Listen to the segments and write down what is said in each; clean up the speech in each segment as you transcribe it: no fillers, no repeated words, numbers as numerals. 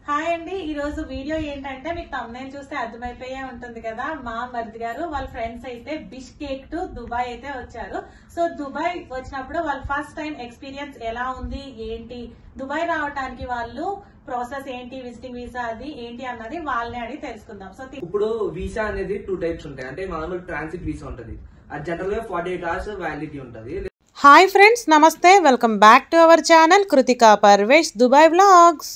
Hi అండి, ఈ రోజు వీడియో ఏంటంటే మీకు thumbnail చూస్తే అర్థమైపోయే ఉంటుంది కదా. మా మరిది గారు వాళ్ళ ఫ్రెండ్స్ అయితే బిష్కేక్ టు దుబాయ్ అయితే వచ్చారు. సో దుబాయ్ వచ్చినప్పుడు వాళ్ళ ఫస్ట్ టైం ఎక్స్పీరియన్స్ ఎలా ఉంది, ఏంటి, దుబాయ్ రావడానికి వాళ్ళు ప్రాసెస్ ఏంటి, విజిటింగ్ వీసా అది ఏంటి అన్నది వాళ్ళని అడిగి తెలుసుకుందాం. సో ఇప్పుడు వీసా అనేది 2 టైప్స్ ఉంటాయి. అంటే నార్మల్ ట్రాన్సిట్ వీసా ఉంటది, అది జనరల్ గా 48 hours వ్యాలిడిటీ ఉంటది. హాయ్ ఫ్రెండ్స్, నమస్తే, welcome back to our channel Kritika Parvesh Dubai vlogs.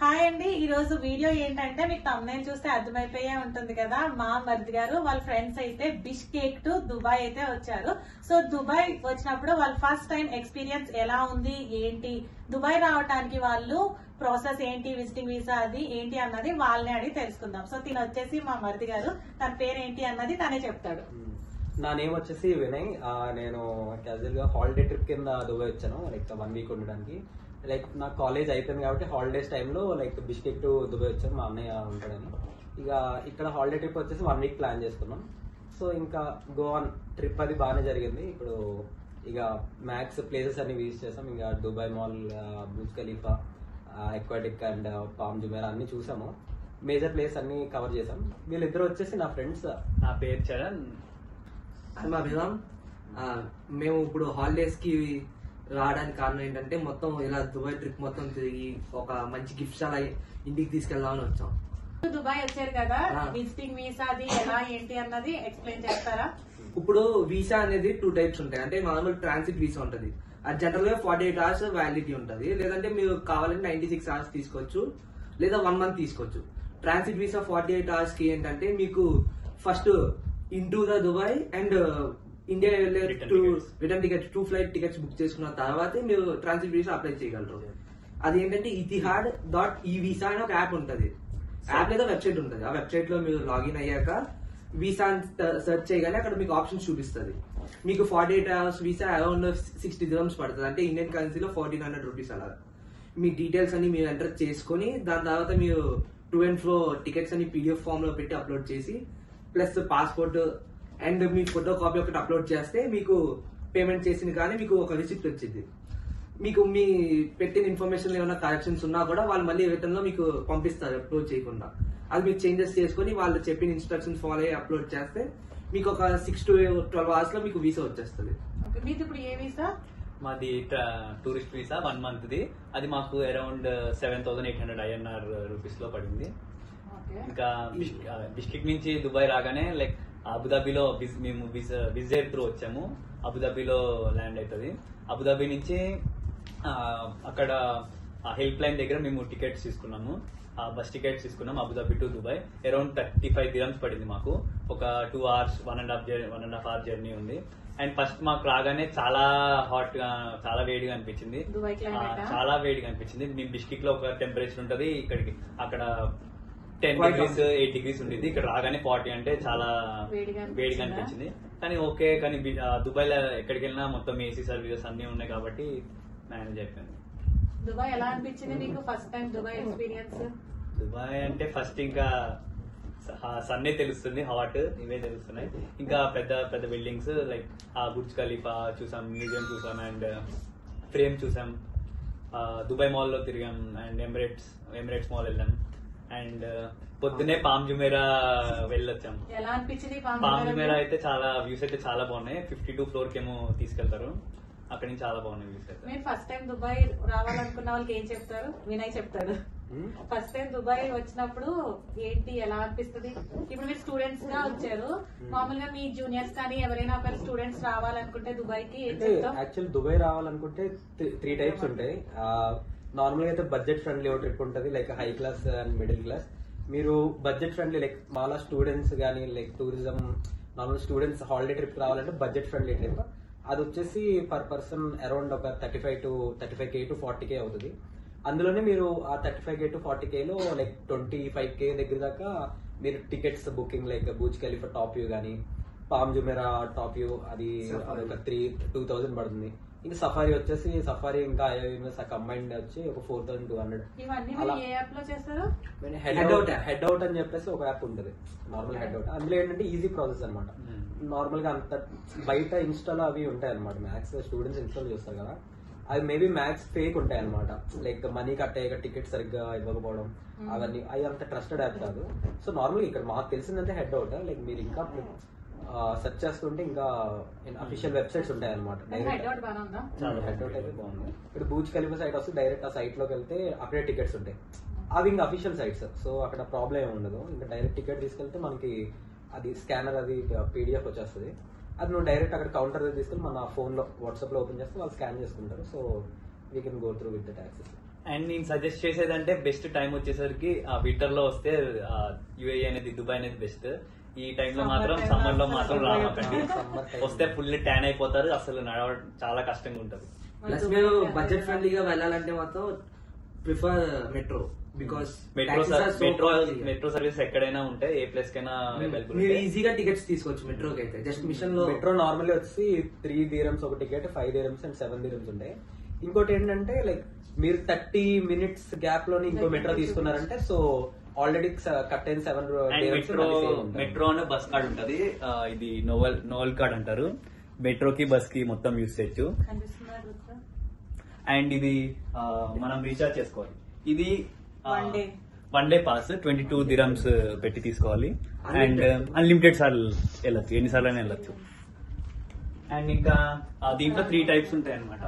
Hi అండి, ఈ రోజు వీడియో ఏంటంటే మీకు thumbnail చూస్తే అర్థమైపోయే ఉంటుంది కదా. మా మరిది గారు వాళ్ళ ఫ్రెండ్స్ అయితే బిష్కేక్ టు దుబాయ్ అయితే వచ్చారు. సో దుబాయ్ వచ్చినప్పుడు వాళ్ళ ఫస్ట్ టైం ఎక్స్పీరియన్స్ ఎలా ఉంది, ఏంటి, దుబాయ్ రావడానికి వాళ్ళు ప్రాసెస్ ఏంటి, విజిటింగ్ వీసా అది ఏంటి అన్నది వాళ్ళని అడిగి తెలుసుకుందాం. సో తిన వచ్చేసి మా మరిది గారు, తన పేరు ఏంటి అన్నది తనే చెప్తాడు. నా నేమ్ వచ్చేసి వినయ్. నేను క్యాజువల్ గా హాలిడే ట్రిప్ కింద దుబాయ్ వచ్చాను, లైక్ 1 week ఉండడానికి. లైక్ నా కాలేజ్ అయిపోయింది కాబట్టి హాలిడేస్ టైంలో లైక్ బిష్కేక్ టు దుబాయ్ వచ్చాను, మా అన్నయ్య ఉంటాడని. ఇక ఇక్కడ హాలిడే ట్రిప్ వచ్చేసి 1 week ప్లాన్ చేసుకున్నాం. సో ఇంకా గోవాన్ ట్రిప్ అది బాగానే జరిగింది. ఇప్పుడు ఇక మ్యాక్స్ ప్లేసెస్ అన్ని విజిట్ చేసాం. ఇంకా Dubai mall, Burj Khalifa, aquatic and palm Jumeirah అన్ని చూసాము. మేజర్ ప్లేస్ అన్ని కవర్ చేసాం. వీళ్ళిద్దరు వచ్చేసి నా ఫ్రెండ్స్. నా పేరు చరణ్. మా విధాం మేము ఇప్పుడు హాలిడేస్ కి రావడానికి కారణం ఏంటంటే మొత్తం ఇలా దుబాయ్ ట్రిప్ మొత్తం తిరిగి ఒక మంచి గిఫ్ట్స్ అలా ఇంటికి తీసుకెళ్దామని వచ్చాం. దుబాయ్ వచ్చారు కదా, విజిటింగ్ వీసా అది ఎలా ఏంటి అన్నది ఎక్స్ప్లెయిన్ చేస్తారా? ఇప్పుడు వీసా అనేది 2 టైప్స్ ఉంటాయి. అంటే నార్మల్ ట్రాన్సిట్ వీసా ఉంటది, అది జనరల్ గా 48 hours వ్యాలిడిటీ ఉంటది. లేదంటే మీరు కావాలంటే 96 hours తీసుకోవచ్చు, లేదా 1 month తీసుకోవచ్చు. ట్రాన్సిట్ వీసా 48 hours కి ఏంటంటే మీకు first into the Dubai and India వెళ్ళే return tickets 2 flight tickets book చేసుకున్న తర్వాతే మీరు ట్రాన్సిట్ వీసా అప్లై చేయగలరు. అది ఏంటంటే etihad.e-visa అని ఒక యాప్ ఉంటది. యాప్ లేదా వెబ్సైట్ ఉంటది. ఆ వెబ్సైట్ లో మీరు లాగిన్ అయ్యాక వీసా సెర్చ్ చేయగానే అక్కడ మీకు ఆప్షన్స్ చూపిస్తుంది. మీకు 48 hours వీసా అరౌండ్ 60 dirhams పడుతుంది. అంటే ఇండియన్ కరెన్సీలో 1400 rupees అలా. మీ డీటెయిల్స్ అన్ని మీరు ఎంటర్ చేసుకుని దాని తర్వాత మీరు టు అండ్ ఫ్రో టికెట్స్ అని PDF ఫామ్ లో పెట్టి అప్లోడ్ చేసి plus passport and me photo copy ఒకటి అప్లోడ్ చేస్తే మీకు పేమెంట్ చేసింది కానీ మీకు ఒక రిసిప్ట్ వచ్చింది. మీకు మీ పెట్టిన ఇన్ఫర్మేషన్ ఏమైనా కరెక్షన్స్ ఉన్నా కూడా వాళ్ళు మళ్ళీ రిటర్న్ లో మీకు పంపిస్తారు అప్లోడ్ చేయకుండా. అది మీరు చేంజెస్ చేసుకుని వాళ్ళు చెప్పిన ఇన్స్ట్రక్షన్స్ ఫాలో అయ్యి అప్లోడ్ చేస్తే మీకు ఒక 6 to 12 hours లో మీకు వీసా వచ్చేస్తుంది. మీది ఇప్పుడు ఏ వీసా? మాది టూరిస్ట్ వీసా 1 month ది. అది మాకు అరౌండ్ 7,800 INR రూపీస్ లో పడింది. ఇంకా బిష్కెక్ నుంచి దుబాయ్ రాగానే లైక్ అబుదాబిలో మేము విజేర్ త్రూ వచ్చాము. అబుదాబిలో ల్యాండ్ అవుతుంది. అబుదాబి నుంచి అక్కడ హెల్ప్ లైన్ దగ్గర మేము టికెట్స్ తీసుకున్నాము, బస్ టికెట్స్ తీసుకున్నాం. Abu Dhabi to Dubai around 35 dirhams పడింది మాకు. ఒక 2 hours 1.5 hour జర్నీ ఉంది. అండ్ ఫస్ట్ మాకు రాగానే చాలా హాట్ గా, చాలా వేడిగా అనిపించింది. చాలా వేడిగా అనిపించింది. మేము బిష్కెక్ లో ఒక టెంపరేచర్ ఉంటది, ఇక్కడికి అక్కడ 10 degrees 8 degrees ఉండేది. ఇక్కడ రాగానే 40 అంటే చాలా వేడిగా అనిపించింది. కానీ ఓకే, కానీ దుబాయ్ లో ఎక్కడికి వెళ్ళినా మొత్తం ఏసీ సర్వీసెస్ అన్ని ఉన్నాయి కాబట్టి మేనేజ్ అయిపోయింది. దుబాయ్ ఎలా అనిపించింది మీకు first time Dubai experience? Dubai అంటే ఫస్ట్ ఇంకా సన్నే తెలుస్తుంది, హాట్ ఇవే తెలుస్తున్నాయి. ఇంకా పెద్ద పెద్ద బిల్డింగ్స్ లైక్ బుర్జ్ ఖలీఫా చూసాం, మ్యూజియం చూసాం, అండ్ ఫ్రేమ్ చూసాం. దుబాయ్ మాల్ లో తిరిగాం అండ్ ఎమిరేట్స్ మాల్ వెళ్ళాం. అండ్ పొద్దునే పామ్ జుమేరా వెళ్ళొచ్చాం. ఎలా అనిపించింది పామ్ జుమేరా? అయితే చాలా వ్యూస్ అయితే చాలా బాగున్నాయి. 52 floor కేమో తీసుకెళ్తారు, అక్కడి నుంచి చాలా బాగున్నాయి వ్యూస్ అయితే. మీరు ఫస్ట్ టైం దుబాయ్ రావాలనుకున్న వాళ్ళకి ఏం చెప్తారు? వినయ్ చెప్తాడు. ఫస్ట్ టైం దుబాయ్ వచ్చినప్పుడు ఏంటి, ఎలా అనిపిస్తుంది? ఇప్పుడు మీరు స్టూడెంట్స్ గా వచ్చారు, మామూలుగా మీ జూనియర్స్ కానీ ఎవరైనా ఒకరు స్టూడెంట్స్ రావాలనుకుంటే దుబాయ్ కి యాక్చువల్ దుబాయ్ రావాలనుకుంటే 3 types ఉంటాయి. నార్మల్ గా అయితే బడ్జెట్ ఫ్రెండ్లీ ఒక ట్రిప్ ఉంటుంది, like high class and middle class. మీరు బడ్జెట్ ఫ్రెండ్లీ లైక్ మాలా స్టూడెంట్స్ కానీ like tourism normal students holiday trip రావాలంటే బడ్జెట్ ఫ్రెండ్లీ ట్రిప్. అది వచ్చేసి పర్ పర్సన్ అరౌండ్ ఒక 35K to 40K అవుతుంది. అందులోనే మీరు ఆ 35K to 40K లో లైక్ 25K దగ్గర దాకా మీరు tickets booking like Burj Khalifa top view కానీ పామ్ జుమేరా టాప్ వ్యూ అది ఒక 2,000 పడుతుంది. ఇంకా సఫారీ వచ్చేసి సఫారీ ఇంకా కంబైన్డ్ వచ్చి ఒక 4,200. హెడ్ అవుట్ అని చెప్పేసి ఒక యాప్ ఉంటుంది, నార్మల్ హెడ్ అవుట్. అందులో ఏంటంటే ఈజీ ప్రాసెస్ అనమాట. నార్మల్ గా అంత బయట ఇన్స్టాల్ అవి ఉంటాయి అనమాట, మ్యాథ్స్ స్టూడెంట్స్ ఇన్స్టాల్ చేస్తారు కదా, అవి మేబీ మ్యాక్స్ ఫేక్ ఉంటాయి అనమాట. లైక్ మనీ కట్టేయక టికెట్ సరిగ్గా ఇవ్వకపోవడం అవన్నీ అవి అంత ట్రస్టెడ్ యాప్ కాదు. సో నార్మల్ ఇక్కడ మాకు తెలిసిందంటే హెడ్ అవుట్. లైక్ మీరు ఇంకా సెర్చ్ చేస్తుంటే ఇంకా అఫీషియల్ వెబ్సైట్స్ ఉంటాయి అనమాట. డైరెక్ట్ హెడ్ అవుట్ అయితే బాగుంది. ఇప్పుడు బూజ్ ఖలీఫా సైట్ వస్తే డైరెక్ట్ ఆ సైట్ లోకి వెళ్తే అక్కడే టికెట్స్ ఉంటాయి. అవి ఇంకా అఫీషియల్ సైట్స్, సో అక్కడ ప్రాబ్లం ఏమి ఉండదు. ఇంకా డైరెక్ట్ టికెట్ తీసుకెళ్తే మనకి అది స్కానర్ అది పీడిఎఫ్ వచ్చేస్తుంది. అది నువ్వు డైరెక్ట్ అక్కడ కౌంటర్ తీసుకుని మన ఫోన్ లో వాట్సాప్ లో ఓపెన్ చేస్తే వాళ్ళు స్కాన్ చేసుకుంటారు. So we can go through with that access. And నేను సజెస్ట్ చేసేదంటే బెస్ట్ టైం వచ్చేసరికి ఆ వింటర్ లో వస్తే యుఏఈ అనేది దుబాయ్ అనేది బెస్ట్. ఈ టైంలో మాత్రం సమ్మర్ లో మాత్రం రాకండి. వస్తే ఫుల్ ట్యాన్ అయిపోతారు, అసలు నడవడం చాలా కష్టంగా ఉంటుంది. ప్లస్ మీరు బడ్జెట్ ఫ్రెండ్లీగా వెళ్ళాలంటే మాత్రం prefer metro. Because metro service ఎక్కడైనా ఉంటాయి, ఏ ప్లేస్ కైనా అవైలబుల్. మీరు ఈజీగా టికెట్స్ తీసుకోవచ్చు మెట్రోకి అయితే. జస్ట్ మిషన్ లో మెట్రో నార్మల్లీ వచ్చి 3 dirhams ఒక టికెట్, 5 dirhams అండ్ 7 dirhams ఉంటాయి. ఇంకోటి ఏంటంటే లైక్ మీరు 30 minutes గ్యాప్ లోని ఇంకో మెట్రో తీసుకున్నారంటే సో ఆల్రెడీ కట్ అయిన 7 dirhams. మెట్రో అనే బస్ కార్డ్ ఉంటది, ఇది నోవెల్ కార్డ్ అంటారు. మెట్రోకి బస్ కి మొత్తం యూస్ చేయొచ్చు. అండ్ ఇది మనం రీఛార్జ్ చేసుకోవాలి. ఇది వన్ డే పాస్ 22 dirhams పెట్టి తీసుకోవాలి. అండ్ అన్లిమిటెడ్ సార్లు వెళ్ళొచ్చు, ఎన్నిసార్లు అయినా వెళ్ళొచ్చు. అండ్ ఇంకా దీంట్లో 3 types ఉంటాయి అనమాట.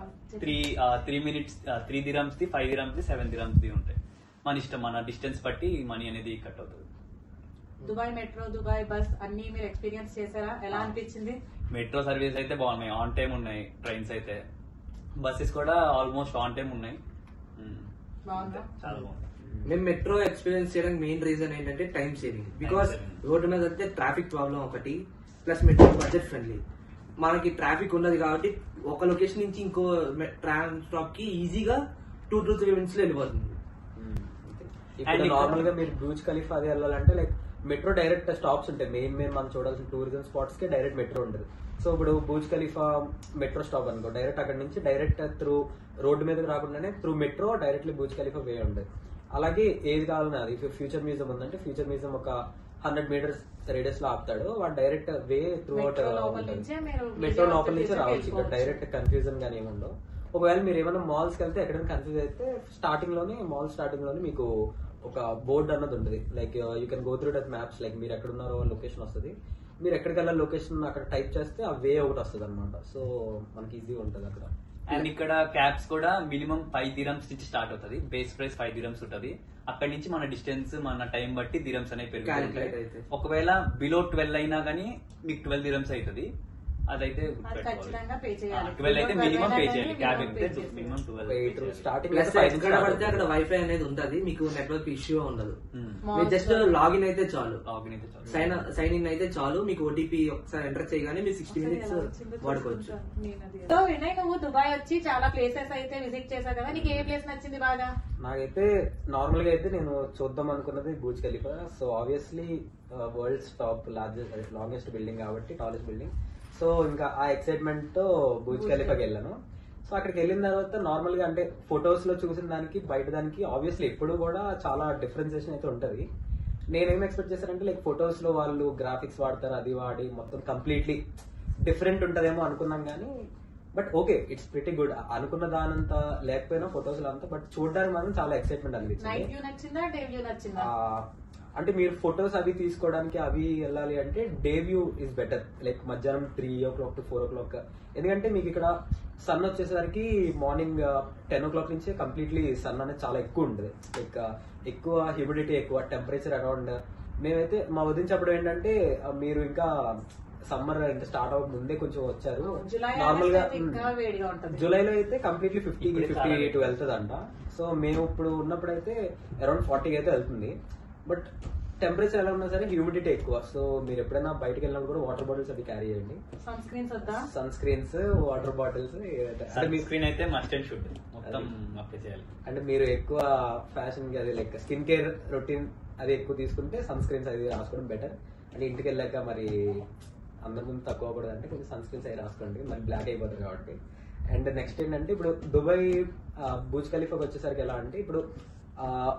3 minutes 3 dirhams the, 5 dirhams the, 7 dirhams the ఉంటాయి. మన ఇష్టం, మన డిస్టెన్స్ బట్టి మనీ అనేది కట్ అవుతుంది. దుబాయ్ మెట్రో, దుబాయ్ బస్ అన్ని మీరు ఎక్స్పీరియన్స్ చేశారా? ఎలా అనిపించింది? మెట్రో సర్వీస్ అయితే బాగున్నాయి, ఆన్ టైం ఉన్నాయి. ట్రైన్స్ అయితే, బస్సెస్ కూడా ఆల్మోస్ట్ ఆన్ టైం ఉన్నాయి. బాగుందా? చాలా బాగుంది. మేము మెట్రో ఎక్స్పీరియన్స్ చేయడానికి మెయిన్ రీజన్ ఏంటంటే టైం సేవింగ్. బికాస్ రోడ్డు మీద అయితే ట్రాఫిక్ ప్రాబ్లం ఒకటి, ప్లస్ మెట్రో బడ్జెట్ ఫ్రెండ్లీ. మనకి ట్రాఫిక్ ఉన్నది కాబట్టి ఒక లొకేషన్ నుంచి ఇంకో ట్రాన్స్ స్టాప్ కి ఈజీగా 2 to 3 minutes లో వెళ్ళిపోతుంది. ఇప్పుడు నార్మల్ గా మీరు బూజ్ ఖలీఫా అది వెళ్ళాలంటే లైక్ మెట్రో డైరెక్ట్ స్టాప్స్ ఉంటాయి. మెయిన్ మనం చూడాల్సిన టూరిజం స్పాట్స్ కి డైరెక్ట్ మెట్రో ఉంటుంది. సో ఇప్పుడు బూజ్ ఖలీఫా మెట్రో స్టాప్ అనుకో, డైరెక్ట్ అక్కడ నుంచి డైరెక్ట్ త్రూ రోడ్డు మీదకి రాకుండానే through metro directly Burj Khalifa way ఉంటుంది. అలాగే ఏది కావాలన్నా అది ఫ్యూచర్ మ్యూజియం ఉందంటే ఫ్యూచర్ మ్యూజియం ఒక 100 meters రేడియస్ లో ఆపుతాడు, వాడు direct way through out metro లోపల నుంచి రావచ్చు. ఇక్కడ డైరెక్ట్ కన్ఫ్యూజన్ గానీ ఏముండవు. ఒకవేళ మీరు ఏమైనా మాల్స్ కి వెళ్తే ఎక్కడైనా కన్ఫ్యూజ్ అయితే మాల్ స్టార్టింగ్ లోనే మీకు ఒక బోర్డు అన్నది ఉంటుంది. Like you can go through that maps. Like మీరు ఎక్కడున్నారో లొకేషన్ వస్తుంది, మీరు ఎక్కడికి వెళ్ళాలి లొకేషన్ అక్కడ టైప్ చేస్తే ఆ వే ఒకటి వస్తుంది అనమాట. సో మనకి ఈజీగా ఉంటుంది అక్కడ. అండ్ ఇక్కడ క్యాబ్స్ కూడా మినిమం 5 dirhams నుంచి స్టార్ట్ అవుతుంది. బేస్ ప్రైస్ 5 dirhams ఉంటుంది. అక్కడి నుంచి మన డిస్టెన్స్, మన టైం బట్టి dirhams అనేవి పెరుగుతాయి. ఒకవేళ బిలో 12 అయినా గానీ మీకు 12 dirhams అవుతుంది. అదైతే 12 అయితే మినిమం పే చేయాలి. క్యాబ్ ఎక్కితే మినిమం 12 స్టార్టింగ్ ఎక్కడ పడితే అక్కడ వైఫై అనేది ఉంటుంది, మీకు నెట్వర్క్ ఇష్యూ ఉండదు. మీరు జస్ట్ లాగిన్ అయితే చాలు, సైన్ ఇన్ అయితే చాలు. మీకు ఓటీపీ ఒకసారి ఎంటర్ చేయగానే మీరు 60 minutes వాడుకోవచ్చు. సో వినయ్, నువ్వు దుబాయ్ వచ్చి చాలా ప్లేసెస్ అయితే విజిట్ చేశావు కదా, నీకు ఏ ప్లేస్ నచ్చింది బాగా? నాకైతే నార్మల్ గా అయితే నేను చూద్దాం అనుకున్నది బూజ్ ఖలీఫా. So obviously world's top longest building కాబట్టి, టాలెస్ట్ బిల్డింగ్. సో ఇంకా ఆ ఎక్సైట్మెంట్ తో బూజ్ ఖలీఫాకి వెళ్ళాను. సో అక్కడికి వెళ్ళిన తర్వాత నార్మల్ గా అంటే ఫొటోస్ లో చూసిన దానికి బయట దానికి ఆబ్వియస్లీ ఎప్పుడు కూడా చాలా డిఫరెన్సియేషన్ అయితే ఉంటది. నేనేం ఎక్స్పెక్ట్ చేశానంటే లైక్ ఫొటోస్ లో వాళ్ళు గ్రాఫిక్స్ వాడతారు, అది వాడి మొత్తం కంప్లీట్లీ డిఫరెంట్ ఉంటదేమో అనుకున్నాం కానీ but okay, it's pretty good. అనుకున్న దానంత లేకపోయినా ఫొటోస్ లో అంతా, బట్ చూడడానికి మాత్రం చాలా ఎక్సైట్మెంట్ అనిపించింది. అంటే మీరు ఫొటోస్ అవి తీసుకోవడానికి అవి వెళ్ళాలి అంటే day view is better. Like మధ్యాహ్నం 3 o'clock to 4 o'clock. ఎందుకంటే మీకు ఇక్కడ సన్ వచ్చేసరికి మార్నింగ్ 10 o'clock నుంచే కంప్లీట్లీ సన్ అనేది చాలా ఎక్కువ ఉంటుంది. లైక్ ఎక్కువ హ్యూమిడిటీ, ఎక్కువ టెంపరేచర్ అరౌండ్. మేమైతే మా వదిలించినప్పుడు ఏంటంటే మీరు ఇంకా సమ్మర్ ఇంకా స్టార్ట్ అవ్వక ముందే కొంచెం వచ్చారు. నార్మల్ గా జూలైలో అయితే కంప్లీట్లీ 50-52 వెళ్తుంది అంట. సో మేము ఇప్పుడు ఉన్నప్పుడు అయితే అరౌండ్ 40 అయితే వెళ్తుంది. బట్ టెంపరేచర్ ఎలా ఉన్నా సరే హ్యూమిడిటీ ఎక్కువ. సో మీరు ఎప్పుడైనా బయటకు వెళ్ళినప్పుడు కూడా వాటర్ బాటిల్స్ అవి క్యారీ చేయండి. Sunscreens, water bottles. అయితే మస్ట్ అండ్ షుడ్ మొత్తం అప్లై చేయాలి. అంటే మీరు ఎక్కువ ఫ్యాషన్ అది లైక్ స్కిన్ కేర్ రొటీన్ అది ఎక్కువ తీసుకుంటే సన్ స్క్రీన్స్ అది రాసుకోవడం బెటర్. అంటే ఇంటికి వెళ్ళాక మరి అందరి ముందు తక్కువ కూడా అంటే కొంచెం సన్ స్క్రీన్స్ అవి రాసుకోండి, మరి బ్లాక్ అయిపోతుంది కాబట్టి. అండ్ నెక్స్ట్ ఏంటంటే ఇప్పుడు దుబాయ్ బూజ్ ఖలీఫాకి వచ్చేసరికి ఎలా అంటే ఇప్పుడు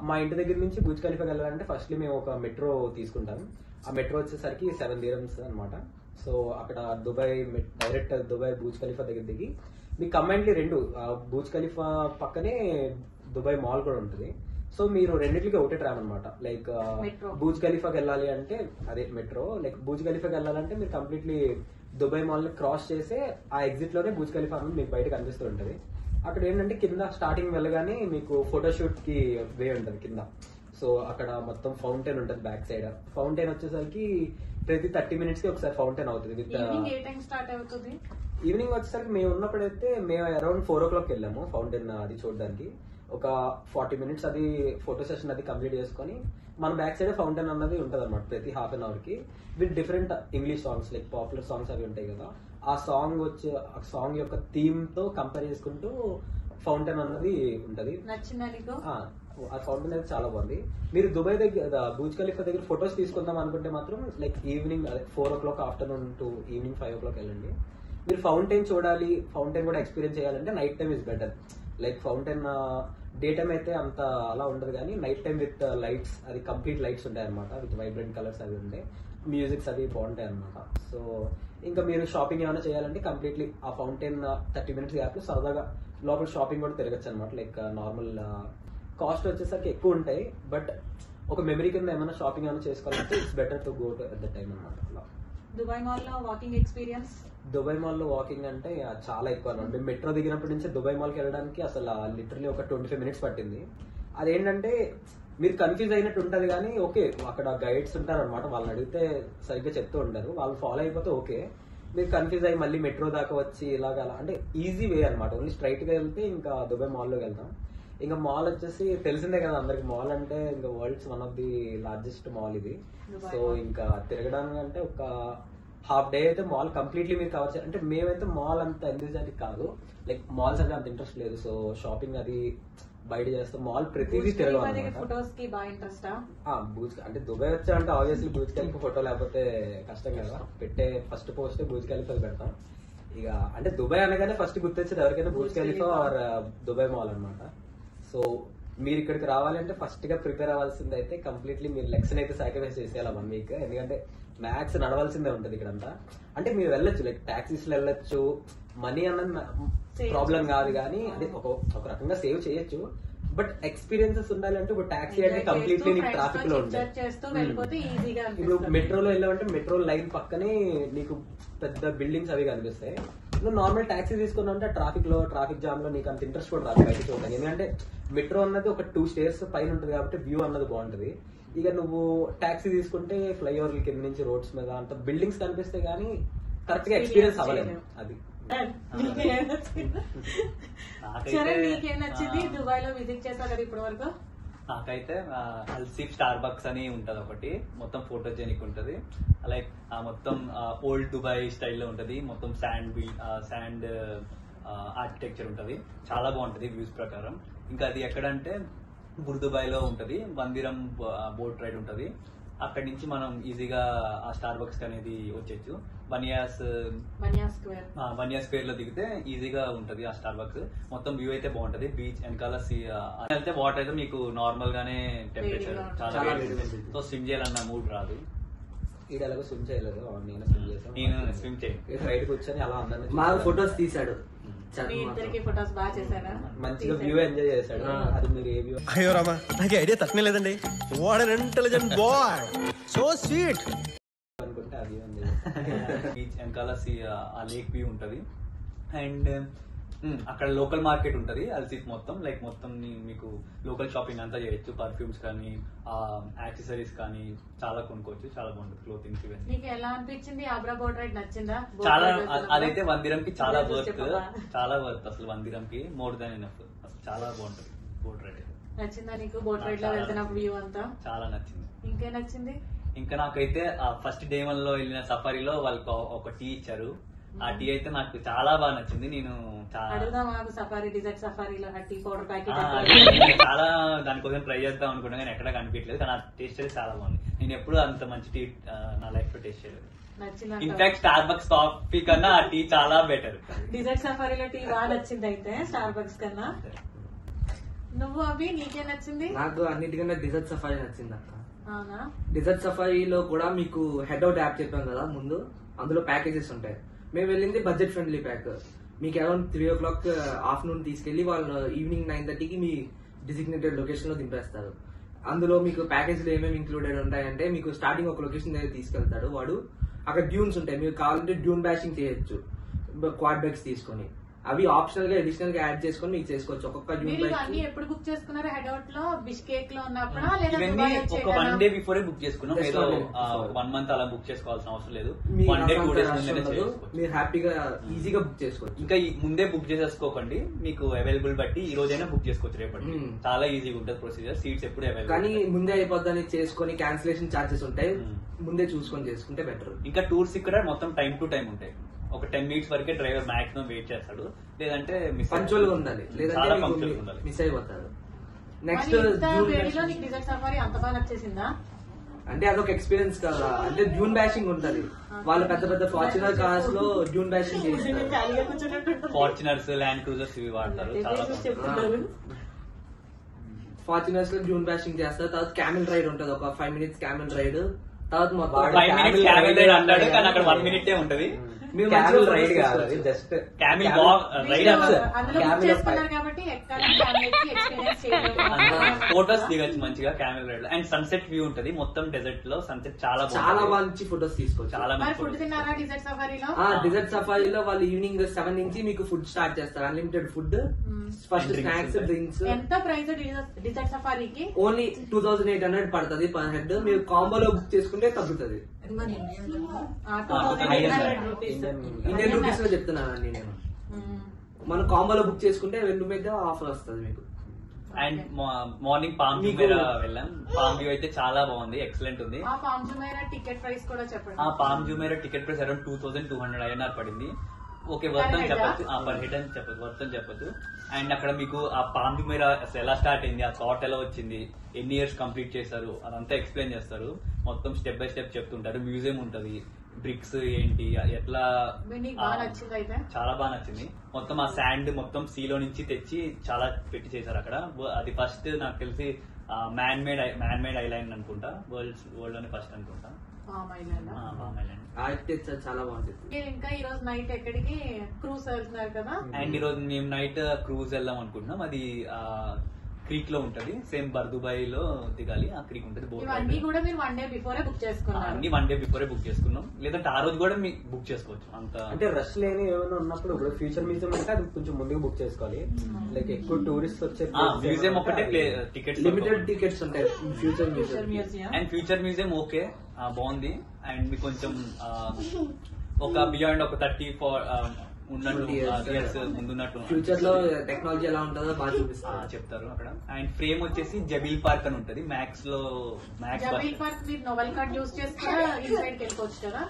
మా ఇంటి దగ్గర నుంచి బూజ్ ఖలీఫాకి వెళ్ళాలంటే ఫస్ట్లీ మేము ఒక మెట్రో తీసుకుంటాం. ఆ మెట్రో వచ్చేసరికి 7 dirhams అనమాట. సో అక్కడ దుబాయ్ డైరెక్ట్ దుబాయ్ బూజ్ ఖలీఫా దగ్గర దిగి మీకు కంబైన్లీ రెండు బూజ్ ఖలీఫా పక్కనే దుబాయ్ మాల్ కూడా ఉంటుంది. సో మీరు రెండింటికి ఒకటే ట్రామ్ అనమాట. లైక్ బూజ్ ఖలీఫాకి వెళ్ళాలి అంటే అదే మెట్రో, లైక్ బూజ్ ఖలీఫాకి వెళ్ళాలంటే మీరు కంప్లీట్లీ దుబాయ్ మాల్ ని క్రాస్ చేసే ఆ ఎగ్జిట్ లోనే బూజ్ ఖలీఫా అనేది మీకు బయట కనిపిస్తూ ఉంటుంది. అక్కడ ఏంటంటే కింద స్టార్టింగ్ వెళ్ళగానే మీకు ఫోటోషూట్ కి వే ఉంటుంది కింద. సో అక్కడ మొత్తం ఫౌంటైన్ ఉంటుంది బ్యాక్ సైడ్. ఫౌంటైన్ వచ్చేసరికి ప్రతి 30 minutes కి ఒకసారి ఫౌంటైన్ అవుతుంది. విత్ ఈవినింగ్ వచ్చేసరికి మేము ఉన్నప్పుడైతే మేము అరౌండ్ 4 o'clock వెళ్ళాము ఫౌంటైన్ అది చూడడానికి. ఒక 40 minutes అది ఫోటో సెషన్ అది కంప్లీట్ చేసుకొని మన బ్యాక్ సైడ్ ఫౌంటైన్ అన్నది ఉంటుంది అనమాట ప్రతి half an hour కి. With different English songs like popular songs అవి ఉంటాయి కదా, ఆ సాంగ్ యొక్క థీమ్ తో కంపేర్ చేసుకుంటూ ఫౌంటైన్ అన్నది ఉంటది. ఆ ఫౌంటైన్ అయితే చాలా బాగుంది. మీరు దుబాయ్ దగ్గర బూజ్ ఖలీఫా దగ్గర ఫొటోస్ తీసుకుందాం అనుకుంటే మాత్రం like evening 4 o'clock afternoon to evening 5 o'clock వెళ్ళండి. మీరు ఫౌంటైన్ చూడాలి, ఫౌంటైన్ కూడా ఎక్స్పీరియన్స్ చేయాలంటే night time is better. Like fountain day time అయితే అంత అలా ఉండదు, కానీ నైట్ టైం విత్ లైట్స్, అది కంప్లీట్ లైట్స్ ఉంటాయి అనమాట, విత్ వైబ్రెంట్ కలర్స్ అవి ఉంటాయి, మ్యూజిక్స్ అవి బాగుంటాయి అనమాట. సో ఇంకా మీరు షాపింగ్ ఏమైనా చేయాలంటే కంప్లీట్లీ ఆ ఫౌంటైన్ 30 minutes గ్యాప్ లో సరదాగా లోపల షాపింగ్ కూడా తిరగచ్చు అనమాట. లైక్ నార్మల్ కాస్ట్ వచ్చేసరికి ఎక్కువ ఉంటాయి, బట్ ఒక మెమరీ కింద ఏమైనా షాపింగ్ ఏమైనా చేసుకోవాలంటే it's better to go to at the time అనమాట. దుబాయ్ మాల్ లో వాకింగ్ ఎక్స్పీరియన్స్? దుబాయ్ మాల్ లో వాకింగ్ అంటే చాలా ఎక్కువ అనమాట. మేము మెట్రో దిగినప్పటి నుంచి దుబాయ్ మాల్ కి వెళ్ళడానికి అసలు లిటరలీ ఒక 25 minutes పట్టింది. అదేంటంటే మీరు కన్ఫ్యూజ్ అయినట్టు ఉంటది, కానీ ఓకే అక్కడ గైడ్స్ ఉంటారు అనమాట, వాళ్ళని అడిగితే సరిగ్గా చెప్తూ ఉంటారు, వాళ్ళు ఫాలో అయిపోతే ఓకే. మీరు కన్ఫ్యూజ్ అయ్యి మళ్ళీ మెట్రో దాకా వచ్చి ఇలాగ అంటే ఈజీ వే అనమాట. ఓన్లీ స్ట్రైట్ గా వెళ్తే ఇంకా దుబాయ్ మాల్ లోకి వెళ్తాం. ఇంకా మాల్ వచ్చేసి తెలిసిందే కదా అందరికి, మాల్ అంటే ఇంకా world's one of the largest mall ఇది. సో ఇంకా తిరగడానికి అంటే ఒక హాఫ్ డే అయితే మాల్ కంప్లీట్లీ మీరు కవర్ చేయాలి. అంటే మేమైతే మాల్ అంత ఎంతజాటిక్ కాదు, లైక్ మాల్స్ అంటే అంత ఇంట్రెస్ట్ లేదు. సో షాపింగ్ అది బయట చేస్తాం, మాల్ ప్రతిదీ తిరగాలి. బూజ్ అంటే దుబాయ్ వచ్చామంటే ఆబ్వియస్లీ బూజ్ ఖలీఫా ఫోటో లేకపోతే కష్టం కదా. పెట్టే ఫస్ట్ పోస్ట్ బూజ్ ఖలీఫా పెడతాం. ఇక అంటే దుబాయ్ అనగానే ఫస్ట్ గుర్తొచ్చేది ఎవరికైనా Burj Khalifa or Dubai mall అనమాట. సో మీరు ఇక్కడికి రావాలంటే ఫస్ట్ గా ప్రిపేర్ అవ్వాల్సింది అయితే కంప్లీట్లీ మీరు లెక్సన్ అయితే సాక్రిఫైస్ చేసేయాలి 1 week. ఎందుకంటే మ్యాక్స్ నడవాల్సిందే ఉంటది ఇక్కడంతా. అంటే మీరు వెళ్ళొచ్చు, లైక్ టాక్సీస్ లో వెళ్ళొచ్చు, మనీ అన్నది ప్రాబ్లం కాదు, కానీ అది ఒక రకంగా సేవ్ చేయొచ్చు. బట్ ఎక్స్పీరియన్సెస్ ఉండాలంటే ఒక టాక్సీ అంటే కంప్లీట్లీ నీకు ట్రాఫిక్ లో ఉంటాయి. ఇప్పుడు మెట్రోలో వెళ్ళామంటే మెట్రో లైన్ పక్కనే నీకు పెద్ద బిల్డింగ్స్ అవి కనిపిస్తాయి. నువ్వు నార్మల్ టాక్సీ తీసుకున్నా అంటే ట్రాఫిక్ జామ్ లో నీకు అంత ఇంట్రెస్ట్ కూడా రాదు బయట చూడడానికి. ఎందుకంటే మెట్రో అన్నది ఒక 2 stairs పైన ఉంటుంది కాబట్టి వ్యూ అన్నది బాగుంటది. ఇక నువ్వు టాక్సీ తీసుకుంటే ఫ్లైఓవర్ కింద నుంచి రోడ్స్ మీద అంత బిల్డింగ్స్ కనిపిస్తాయి, కానీ కరెక్ట్ గా ఎక్స్పీరియన్స్ అవ్వలేదు. అది దుబాయ్ లో విజిట్ చేశారు కదా ఇప్పటి వరకు? నాకైతే అల్సీఫ్ స్టార్ బక్స్ అని ఉంటది ఒకటి, మొత్తం ఫోటోజెనిక్ ఉంటది. లైక్ మొత్తం ఓల్డ్ దుబాయ్ స్టైల్లో ఉంటది, మొత్తం శాండ్ ఆర్కిటెక్చర్ ఉంటది, చాలా బాగుంటది వ్యూస్ ప్రకారం. ఇంకా అది ఎక్కడంటే బుర్దుబాయ్ లో ఉంటది, మందిరం బోట్ రైడ్ ఉంటది. అక్కడి నుంచి మనం ఈజీగా ఆ స్టార్ బక్స్ అనేది వచ్చేచ్చు. బనియా స్క్వేర్ లో దిగితే ఈజీగా ఉంటది ఆ స్టార్ బక్స్. మొత్తం వ్యూ అయితే బాగుంటది, బీచ్ వెనకాల అయితే వాటర్ అయితే మీకు నార్మల్ గానే టెంపరేచర్ చాలా, సో స్విమ్ చేయాలన్న మూడ్ రాదు. ఈడలాగా స్విమ్ చేయలేదు, నేను స్విమ్ చేయను, రైడ్ కూర్చొని అలా అందరినీ మా ఫొటోస్ తీసాడు, ఫొటోస్ బాగా చేశారా? మంచిగా వ్యూ ఎంజాయ్ చేశాడు. అది మీరు ఏ వ్యూ? అయ్యో రామా, నాకు ఐడియా తక్కువ లేదండి. What an intelligent boy, so sweet అనుకుంటే ఆ వ్యూ బీచ్ వెనకాల ఆ లేక్ వ్యూ ఉంటది. అండ్ అక్కడ లోకల్ మార్కెట్ ఉంటది అల్సీఫ్ మొత్తం. లైక్ మొత్తం మీకు లోకల్ షాపింగ్ అంతా చేయొచ్చు, పర్ఫ్యూమ్స్ కానీ యాక్సెసరీస్ కానీ చాలా కొనుక్కోవచ్చు, చాలా బాగుంటుంది క్లోతింగ్స్ ఇవన్నీ. మీకు ఎలా అనిపించింది? ఆబ్రా బోట్ రైడ్ నచ్చిందా? చాలా, అదైతే 1 dirham కి చాలా వర్త్ అసలు 1 dirham కి మోర్ దాన్ ఎనఫ్. అసలు చాలా బాగుంటది బోట్ రైడ్. నచ్చిందా నీకు బోట్ రైడ్ లో వెళ్తున్నప్పుడు వ్యూ అంతా? చాలా నచ్చింది. ఇంకేం నచ్చింది? ఇంకా నాకైతే ఫస్ట్ డే 1 లో వెళ్ళిన సఫారీలో వాళ్ళకి ఒక టీ ఇచ్చారు, ఆ టీ అయితే నాకు చాలా బాగా నచ్చింది. నేను చాలా దానికోసం ట్రై చేద్దాం అనుకున్నా, కానీ ఎక్కడ కనిపించలేదు, కానీ ఆ టేస్ట్ అయితే చాలా బాగుంది. నేను ఎప్పుడు అంత మంచి టీ నా లైఫ్ లో టేస్ట్ చేయలేదు. ఇన్ఫాక్ట్ స్టార్ బక్స్ కాఫీ కన్నా ఆ టీ చాలా బెటర్. డిజర్ట్ సఫారీలో టీ బాగా నచ్చింది అయితే స్టార్ బక్స్ కన్నా. నువ్వు అవి నీకే నచ్చింది? నాకు అన్నిటికన్నా డిజర్ట్ సఫారీ నచ్చింది అక్క. అవునా? డిజర్ట్ సఫారీలో కూడా మీకు హెడ్ అవుట్ యాప్ చెప్పాం కదా ముందు, అందులో ప్యాకేజెస్ ఉంటాయి. మేము వెళ్ళింది బడ్జెట్ ఫ్రెండ్లీ ప్యాక్. మీకు అరౌండ్ 3 o'clock ఆఫ్టర్నూన్ తీసుకెళ్లి వాళ్ళు ఈవినింగ్ 9:30కి మీ డిసిగ్నేటెడ్ లొకేషన్ లో దింపేస్తారు. అందులో మీకు ప్యాకేజ్ లో ఏమేమి ఇంక్లూడెడ్ ఉంటాయంటే మీకు స్టార్టింగ్ ఒక లొకేషన్ దగ్గర తీసుకెళ్తాడు వాడు. అక్కడ డ్యూన్స్ ఉంటాయి, మీరు కావాలంటే డ్యూన్ బ్యాషింగ్ చేయొచ్చు క్వాడ్ బైక్స్ తీసుకొని. అవి ఆప్షనల్ గా అడిషనల్ గా యాడ్ చేసుకొని మీకు చేసుకోవచ్చు. ఒక్కొక్క డ్యూన్ మీరు బైక్ ఇవన్నీ ఎప్పుడు బుక్ చేసుకున్నారు? హెడౌట్ లో బిష్కేక్ లో ఉన్నప్పుడా లేదా ఇవన్నీ దుబాయ్ ఒక వచ్చాక? 1 day బిఫోరే బుక్ చేసుకున్నాం. Just ఏదో 1 day before. 1 month అలా బుక్ చేసుకోవాల్సిన అవసరం లేదు. మీ 1 day 2 days అకౌంట్ ముందే ఉండదు. చేసుకోవచ్చు. మీరు హ్యాపీగా ఈజీగా బుక్ చేసుకోవచ్చు. ఇంకా ముందే బుక్ చేసేసుకోకండి, మీకు అవైలబుల్ బట్టి ఈ రోజైనా బుక్ చేసుకోవచ్చు రేపటి. చాలా ఈజీగా ఉంటుంది ప్రొసీజర్, సీట్స్ ఎప్పుడు అవైలబుల్. కానీ ముందే అయిపోద్దని చేసుకొని క్యాన్సిలేషన్ ఛార్జెస్ ఉంటాయి, ముందే చూసుకొని చేసుకుంటే బెటర్. ఇంకా టూర్స్ ఇక్కడ మొత్తం టైం టు టైం ఉంటాయి. ఒక 10 minutes వరకే డ్రైవర్ మాక్సిమం వెయిట్ చేస్తాడు, లేదంటే పంచువల్ గా ఉండాలి, చాలా లేదంటే పంక్చువల్ ఉండాలి. మిస్ అయిపోతారు. మరి నెక్స్ట్ ఇంత వేడిలో నీకు డిజర్ట్ సఫారీ అంత బాగా నచ్చేసిందా? అంటే అదొక ఎక్స్పీరియన్స్ కదా. అంటే డ్యూన్ బ్యాషింగ్ ఉంటది, వాళ్ళు పెద్ద పెద్ద ఫార్చునర్ కార్స్ లో డ్యూన్ బ్యాషింగ్ చేస్తారు. ఫార్చునర్స్, ల్యాండ్ క్రూజర్స్ ఇవి వాడతారు. చాలా బాగుంటుంది. ఫార్చునర్స్ లో డ్యూన్ బ్యాషింగ్ చేస్తారు. తర్వాత క్యామెల్ రైడ్ ఉంటది, ఒక 5 minutes క్యామెల్ రైడ్. తర్వాత మొత్తం 5 minutes క్యామెల్ రైడ్ అంటాడు, కానీ అక్కడ 1 minute ఉంటుంది. మీరు క్యామెల్ మంచిగా రైడ్ photos కాదు, తీసుకోవచ్చు. జస్ట్ క్యామెల్ రైడ్ అందులో బుక్ చేసుకున్నారు కాబట్టి ఎక్కాలని ఫ్యామిలీకి ఎక్స్పీరియన్స్ చేయడం. ఫోటోస్ దిగచ్చు మంచిగా క్యామెల్ రైడ్ లో. అండ్ సన్సెట్ వ్యూ ఉంటది మొత్తం డెజర్ట్ లో. సన్సెట్ చాలా చాలా బాగుంటుంది. మంచి ఫొటోస్ తీసుకోవచ్చు. చాలా మరి మంచి ఫుడ్ photos. తిన్నారా డిజర్ట్ సఫారీలో? డిజర్ట్ సఫారీలో వాళ్ళు ఈవినింగ్ 7 నుంచి మీకు ఫుడ్ స్టార్ట్ చేస్తారు. Unlimited food, first And drinks snacks, ఉంటాయి. డ్రింక్స్. ఎంత ప్రైస్ డిజర్ట్ సఫారీకి? ఓన్లీ 2800 పడుతుంది పర్ హెడ్. మీరు కాంబోలో బుక్ చేసుకుంటే తగ్గుతుంది. 2800 రూపీస్. ఇండియన్ రూపీస్ లో చెప్తున్నానండి నేను. మనం కాంబోలో బుక్ చేసుకుంటే 2 మీద ఆఫర్ వస్తుంది మీకు. అండ్ మార్నింగ్ పామ్ వ్యూ మీకు- వెళ్ళాం. పామ్ వ్యూ అయితే చాలా బాగుంది, ఎక్సలెంట్ ఉంది. ఆ పామ్ జుమైరా టికెట్ ప్రైస్ కూడా చెప్పండి. ఆ palm Jumeirah ticket price around 2200 INR పడింది. ఓకే, వర్త్ అని Per head చెప్పచ్చు, పర్ హెడ్ అని చెప్పచ్చు, వర్త్ అని చెప్పచ్చు. అండ్ అక్కడ మీకు ఆ పామ్ జుమేరా అసలు ఎలా స్టార్ట్ అయింది, ఆ థాట్ ఎలా వచ్చింది, ఎన్ని ఇయర్స్ కంప్లీట్ చేశారు అదంతా ఎక్స్ప్లెయిన్ చేస్తారు. మొత్తం స్టెప్ బై స్టెప్ చెప్తుంటారు. మ్యూజియం ఉంటది, బ్రిక్స్ ఏంటి ఎట్లా. మీకు బాగా నచ్చింది అయితే? చాలా బాగా నచ్చింది. మొత్తం ఆ శాండ్ మొత్తం సీలో నుంచి తెచ్చి చాలా పెట్టి చేశారు అక్కడ. అది ఫస్ట్ నాకు తెలిసి మ్యాన్ మేడ్ ఐలాండ్ అనుకుంటా, వరల్డ్ లోనే ఫస్ట్ అనుకుంటా. Palm island. Palm island. Architecture చాలా బాగుంటుంది. మీరు ఇంకా ఈ రోజు నైట్ ఎక్కడికి క్రూజ్ వెళ్తున్నారు కదా? అండ్ ఈ రోజు మేము నైట్ క్రూజ్ వెళ్దాం అనుకుంటున్నాం. అది క్రీక్ లో ఉంటది, సేమ్ బర్దుబాయ్ లో దిగాలి. ఆ క్రీక్ ఉంటది. బోట్ ఇవన్నీ కూడా మీరు 1 day బిఫోరే బుక్ చేసుకున్నారు. అన్ని 1 day బిఫోరే బుక్ చేసుకున్నాం, లేదంటే ఆ రోజు కూడా మీకు బుక్ చేసుకోవచ్చు. అంత అంటే రష్ లేని ఏమైనా ఉన్నప్పుడు ఇప్పుడు ఫ్యూచర్ మ్యూజియం అంటే అది కొంచెం ముందుగా బుక్ చేసుకోవాలి. లైక్ ఎక్కువ టూరిస్ట్ వచ్చే మ్యూజియం ఒకటే టికెట్స్ లిమిటెడ్ టికెట్స్ ఉంటాయి future museum. Museum. And future museum okay, బాగుంది. అండ్ మీకు కొంచెం ఒక బియాండ్ ఒక 30 ఉన్నట్టు 20 years. ఇయర్స్ ముందున్నట్టు ఫ్యూచర్ లో టెక్నాలజీ ఎలా ఉంటుందో బాగా చూపిస్తారు. చెప్తారు అక్కడ. అండ్ ఫ్రేమ్ వచ్చేసి జబీల్ పార్క్ అని ఉంటది. మ్యాక్స్ జబీల్ పార్క్ మీరు నోవెల్ కార్డ్ యూస్ చేసుకుని ఇన్సైడ్ కి వెళ్ళిపోవచ్చు కదా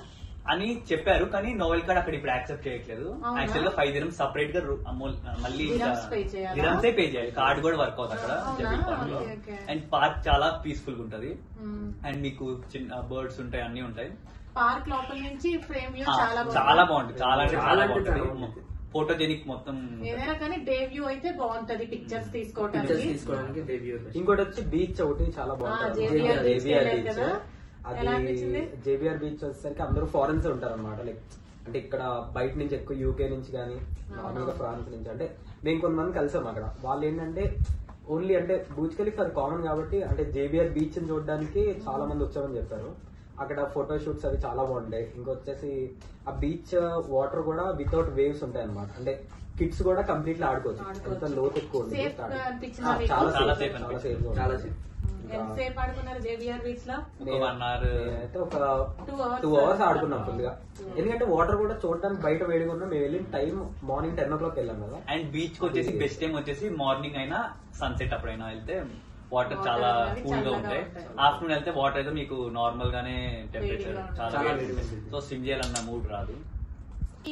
అని చెప్పారు, కానీ నోవెల్ కార్డ్ అక్కడ ఇప్పుడు యాక్సెప్ట్ చేయట్లేదు. అవునా? యాక్చువల్ గా 5 dirhams సపరేట్ గా మళ్ళీ Dirhams pay చేయాలా? దిరమ్సే పే చేయాలి. కార్డ్ కూడా వర్క్ అవుతుంది అక్కడ అవునా? జబీల్ పార్క్ లో. Okay, okay. అండ్ పార్క్ చాలా పీస్ఫుల్ గా ఉంటది. అండ్ మీకు చిన్న బర్డ్స్ ఉంటాయి, అన్ని ఉంటాయి. పార్క్ లోపల నుంచి ఫ్రేమ్ వ్యూ చాలా చాలా బాగుంటుంది. చాలా అంటే చాలా చాలా అంటే చాలా బాగుంటుంది. బాగుంటుంది. ఫోటోజెనిక్ మొత్తం. ఏదైనా కానీ డే వ్యూ అయితే బాగుంటది పిక్చర్స్ పిక్చర్స్ తీసుకోవడానికి. తీసుకోవడానికి రివ్యూ. ఇంకోటి వచ్చి బీచ్ ఒకటి చాలా బాగుంటుంది. JBR beach JBR వెళ్ళారు beach. కదా? అది ఎలా అనిపించింది? జేబీఆర్ బీచ్ వచ్చేసరికి అందరూ ఫారెన్స్ ఉంటారు అనమాట. లైక్ అంటే ఇక్కడ బయట నుంచి ఎక్కువ యూకే నుంచి కానీ నార్మల్ గా ఫ్రాన్స్ నుంచి, అంటే మేము కొంతమంది కలిసాం అక్కడ. వాళ్ళు ఏంటంటే ఓన్లీ అంటే బూజ్ ఖలీఫా అది కామన్ కాబట్టి అంటే జేబీఆర్ బీచ్ ని చూడడానికి చాలా మంది వచ్చామని చెప్పారు. అక్కడ ఫోటో షూట్స్ అవి చాలా బాగుంటాయి. ఇంకొచ్చేసి ఆ బీచ్ వాటర్ కూడా వితౌట్ వేవ్స్ ఉంటాయి అనమాట. అంటే కిడ్స్ కూడా కంప్లీట్లీ ఆడుకోవచ్చు. ఎంత లోతు ఎక్కువ ఉంది. Safe గా అనిపించిందా మీకు? చాలా చాలా సేఫ్, safe చాలా సేఫ్ చాలా సేపు. ఎంతసేపు ఆడుకున్నారు జేబీఆర్ బీచ్ లో? ఒక 1 hour. అయితే ఒక 2 hours. 2 hours ఆడుకున్నాం ఫుల్ గా. ఎందుకంటే వాటర్ కూడా చూడడానికి బయట వేడిగా ఉన్నా. మేము వెళ్ళిన టైం మార్నింగ్ 10 o'clock వెళ్ళాం కదా. అండ్ బీచ్ కి వచ్చేసి బెస్ట్ టైం వచ్చేసి మార్నింగ్ అయినా సన్సెట్ అప్పుడైనా వెళ్తే వాటర్ Water చాలా అనేది కూల్ గా చల్లగా ఉంటాయి. ఉంటాయి. ఆఫ్టర్నూన్ వెళ్తే వాటర్ అయితే మీకు నార్మల్ గానే టెంపరేచర్ వేడిగా చాలా చాలా వేడి వేడిగా ఉంటుంది. ఉంటుంది. సో స్విమ్ చేయాలన్న మూడ్ రాదు.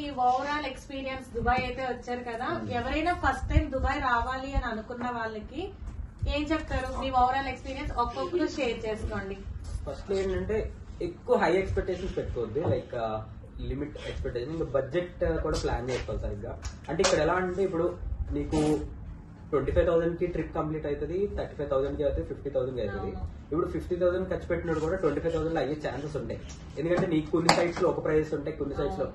ఈ ఓవరాల్ ఎక్స్పీరియన్స్ దుబాయ్ అయితే వచ్చారు కదా, ఎవరైనా ఫస్ట్ టైం దుబాయ్ రావాలి అని అనుకున్న వాళ్ళకి ఏం చెప్తారు? మీ ఓవరాల్ ఎక్స్పీరియన్స్ ఒక్కొక్కరు షేర్ చేసుకోండి. ఫస్ట్ ఏంటంటే ఎక్కువ హై ఎక్స్పెక్టేషన్స్ పెట్టుకోవద్దు. Like limit expectation. ఇంకా బడ్జెట్ కూడా ప్లాన్ చేసుకోవాలి సరిగ్గా. అంటే ఇక్కడ ఎలా అంటే ఇప్పుడు నీకు 25,000 కి ట్రిప్ కంప్లీట్ అవుతుంది, 35,000 కి అవుతుంది, 50,000 కి అవుతుంది. ఇప్పుడు 50,000 ఖర్చు పెట్టినప్పుడు కూడా 25,000 లో అయ్యే ఛాన్సెస్ ఉంటాయి. ఎందుకంటే నీకు కొన్ని సైట్స్ లో ఒక ప్రైజెస్ ఉంటాయి, కొన్ని సైట్స్ లో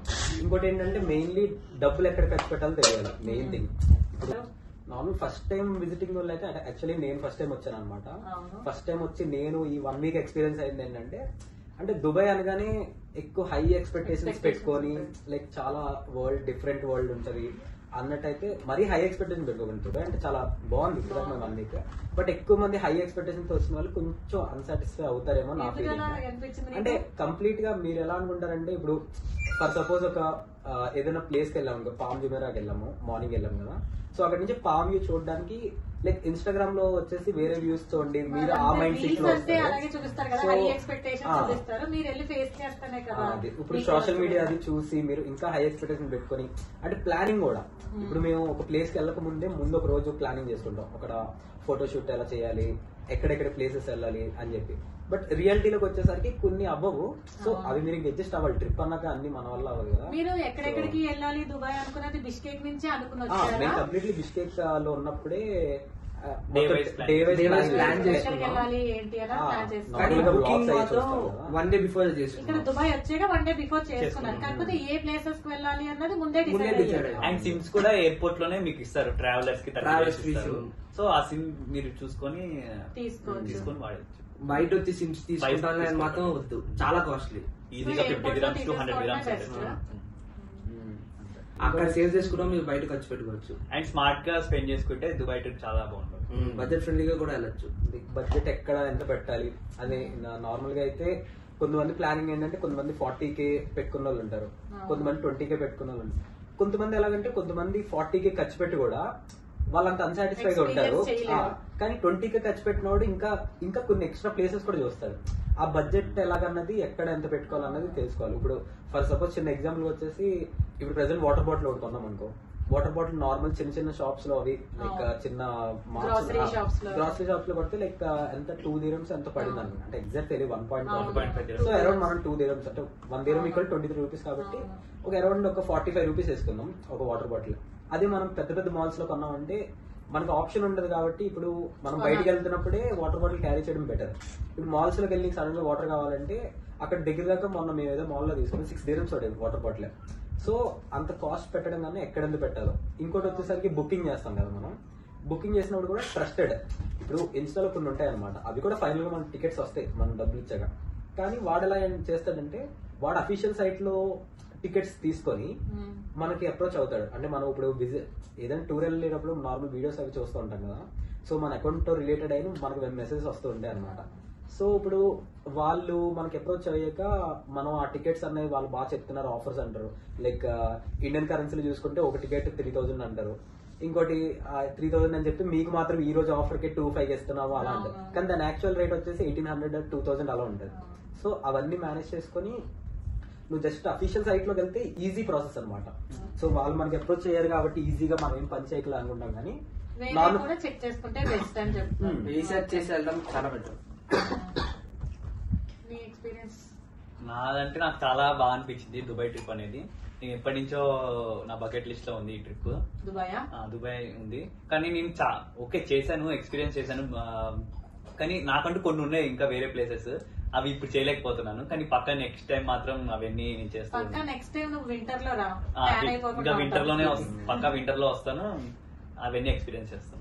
ఇంకోటి ఏంటంటే మెయిన్లీ డబ్బులు ఎక్కడ ఖర్చు పెట్టాలో తెలియాలి మెయిన్ థింగ్. ఇప్పుడు నార్మల్ ఫస్ట్ టైం విజిటింగ్ వాళ్ళు అయితే యాక్చువల్లీ నేను ఫస్ట్ టైం వచ్చాను అనమాట. ఫస్ట్ టైం వచ్చి నేను ఈ 1 వీక్ ఎక్స్పీరియన్స్ అయింది ఏంటంటే, అంటే దుబాయ్ అనగానే ఎక్కువ హై ఎక్స్పెక్టేషన్స్ పెట్టుకొని లైక్ చాలా డిఫరెంట్ వరల్డ్ ఉంటది అన్నట్టయితే మరీ హై ఎక్స్పెక్టేషన్ పెట్టుకోకండి. దుబాయ్ అంటే చాలా బాగుంది ఇప్పుడు 1 వీక్. బట్ ఎక్కువ మంది హై ఎక్స్పెక్టేషన్ తో వచ్చిన వాళ్ళు కొంచెం అన్సాటిస్ఫై అవుతారేమో నా ఫీలింగ్. అంటే కంప్లీట్ గా మీరు ఎలా అనుకుంటారంటే, ఇప్పుడు ఫర్ సపోజ్ ఒక ఏదైనా ప్లేస్ కి వెళ్ళాము, పామ్ జుమేరాకి వెళ్ళాము, మార్నింగ్ వెళ్ళాము కదా. సో అక్కడ నుంచి పామ్ వ్యూ చూడడానికి లైక్ ఇన్స్టాగ్రామ్ లో వచ్చేసి వేరే వ్యూస్ చూడండి, మీరు ఆ మైండ్ సెట్ లో ఇప్పుడు సోషల్ మీడియా అది చూసి మీరు ఇంకా హై ఎక్స్పెక్టేషన్ పెట్టుకొని, అంటే ప్లానింగ్ కూడా ఇప్పుడు మేము ఒక ప్లేస్ కి వెళ్ళక ముందు ఒక రోజు ప్లానింగ్ చేసుకుంటాం, అక్కడ ఫోటోషూట్ ఎలా చేయాలి, ఎక్కడెక్కడ ప్లేసెస్ వెళ్ళాలి అని చెప్పి. బట్ రియాలిటీలోకి వచ్చేసరికి కొన్ని అవ్వవు. సో అవి మీరు అడ్జస్ట్ అవ్వాలి. ట్రిప్ అన్నాక అన్ని మన వల్ల అవ్వదు కదా. మీరు ఎక్కడెక్కడికి వెళ్ళాలి దుబాయ్ అనుకున్నది బిష్కేక్ నుంచి అనుకున్నారు? నేను కంప్లీట్లీ బిష్కేక్ లో ఉన్నప్పుడే వన్ డే బిఫోర్ ఇక్కడ దుబాయ్ వచ్చాక 1 డే బిఫోర్ చేసుకున్నారు. కాకపోతే ఏ ప్లేసెస్ కి వెళ్ళాలి అన్నది ముందే డిసైడ్. అండ్ సిమ్స్ కూడా ఎయిర్పోర్ట్ లోనే మీకు ఇస్తారు, ట్రావెలర్స్ కి ఇస్తారు. సో ఆ సిమ్ మీరు చూసుకొని తీసుకొని వాడచ్చు. బయట వచ్చి సిమ్స్ తీసుకుంటాను మాత్రం వద్దు, చాలా కాస్ట్లీ. ఈజీగా 50 grams to 100 grams. అక్కడ సేవ్ చేసుకుంటాం, మీరు బయట ఖర్చు పెట్టుకోవచ్చు. అండ్ స్మార్ట్ గా స్పెండ్ చేసుకుంటే దుబాయ్ ట్రిప్ చాలా బాగుంటుంది. బడ్జెట్ ఫ్రెండ్లీగా కూడా వెళ్ళొచ్చు. బడ్జెట్ ఎక్కడ ఎంత పెట్టాలి అదే నార్మల్ గా అయితే కొంతమంది ప్లానింగ్ ఏంటంటే, కొంతమంది 40K పెట్టుకున్న వాళ్ళు ఉంటారు, కొంతమంది 20K పెట్టుకున్న వాళ్ళు ఉంటారు. కొంతమంది ఎలాగంటే కొంతమంది 40K ఖర్చు పెట్టి కూడా వాళ్ళంత అన్సాటిస్ఫైడ్ ఉంటారు. కానీ 20K ఖర్చు పెట్టినోడు ఇంకా కొన్ని ఎక్స్ట్రా ప్లేసెస్ కూడా చూస్తారు. ఆ బడ్జెట్ ఎలాగన్నది ఎక్కడ ఎంత పెట్టుకోవాలన్నది తెలుసుకోవాలి. ఇప్పుడు ఫర్ సపోజ్ చిన్న ఎగ్జాంపుల్ వచ్చేసి, ఇప్పుడు ప్రెసెంట్ వాటర్ బాటిల్ ఒకటి కొన్నాం అనుకో. వాటర్ బాటిల్ నార్మల్ చిన్న షాప్స్ లో అవి లైక్ చిన్న గ్రాసరీ షాప్స్ లో పడితే లైక్ ఎంత 2 dirhams ఎంత పడింది అనుకుంటా, అంటే ఎగ్జాక్ట్ తెలియదు 1.5. సో అరౌండ్ మనం 2 dirhams అంటే 1 dirham ఈక్వల్ 23 rupees కాబట్టి ఒక అరౌండ్ ఒక 45 rupees వేసుకుందాం ఒక వాటర్ బాటిల్. అదే మనం పెద్ద మాల్స్ లో కొన్నామంటే మనకు ఆప్షన్ ఉండదు కాబట్టి, ఇప్పుడు మనం బయటకు వెళ్తున్నప్పుడే వాటర్ బాటిల్ క్యారీ చేయడం బెటర్. ఇప్పుడు మాల్స్ లోకి వెళ్ళి సడన్ గా వాటర్ కావాలంటే అక్కడ దగ్గర దాకా మొన్న మేము ఏదో మాల్ లో తీసుకుని 6 dirhams పడేది వాటర్ బాటిల్. సో అంత కాస్ట్ పెట్టడం కానీ ఎక్కడెందుకు పెట్టాలో. ఇంకోటి వచ్చేసరికి బుకింగ్ చేస్తాం కదా మనం. బుకింగ్ చేసినప్పుడు కూడా ట్రస్టెడ్, ఇప్పుడు ఇన్స్టాలో కొన్ని ఉంటాయి అనమాట, అవి కూడా ఫైనల్ గా మన టికెట్స్ వస్తాయి మనం డబ్బులు ఇచ్చాక. కానీ వాడు ఎలా చేస్తాడంటే, వాడు అఫీషియల్ సైట్ లో టికెట్స్ తీసుకొని మనకి అప్రోచ్ అవుతాడు. అంటే మనం ఇప్పుడు ఏదైనా టూర్ వెళ్ళేటప్పుడు నార్మల్ వీడియోస్ అవి చూస్తూ ఉంటాం కదా. సో మన అకౌంట్ తో రిలేటెడ్ అయిన మనకు మెసేజెస్ వస్తూ ఉంటాయి అనమాట. సో ఇప్పుడు వాళ్ళు మనకి అప్రోచ్ అయ్యాక మనం ఆ టికెట్స్ అనేవి వాళ్ళు బాగా చెప్తున్నారు, ఆఫర్స్ అంటారు. లైక్ ఇండియన్ కరెన్సీలో చూసుకుంటే ఒక టికెట్ 3,000 అంటారు, ఇంకోటి 3,000 అని చెప్పి మీకు మాత్రం ఈ రోజు ఆఫర్ కి 2,500 ఇస్తున్నాము అలా అంటారు. కానీ దాని యాక్చువల్ రేట్ వచ్చేసి 1,800 2,000 అలా ఉంటుంది. సో అవన్నీ మేనేజ్ చేసుకుని నువ్వు జస్ట్ అఫీషియల్ సైట్ లోకి వెళ్తే ఈజీ ప్రాసెస్ అనమాట. సో వాళ్ళు మనకి అప్రోచ్ చేయరు కాబట్టి ఈజీగా మనం ఏం పని చేయగలం అనుకుంటాం. కానీ చెక్ చేసుకుంటే బెస్ట్ అని చెప్తాను. రీసెర్చ్ చేసి వెళ్ళడం చాలా బెటర్. నాదంటే నాకు చాలా బాగా అనిపించింది దుబాయ్ ట్రిప్ అనేది. నేను ఎప్పటి నుంచో నా బకెట్ లిస్ట్ లో ఉంది ఈ ట్రిప్. దుబాయ్ ఉంది, కానీ నేను ఓకే చేశాను, ఎక్స్పీరియన్స్ చేశాను. కానీ నాకంటూ కొన్ని ఉన్నాయి ఇంకా వేరే ప్లేసెస్, అవి ఇప్పుడు చేయలేకపోతున్నాను. కానీ పక్క నెక్స్ట్ టైం మాత్రం అవన్నీ నేను చేస్తాను. ఇంకా వింటర్ లోనే పక్క వింటర్ లో వస్తాను, అవన్నీ ఎక్స్పీరియన్స్ చేస్తాను.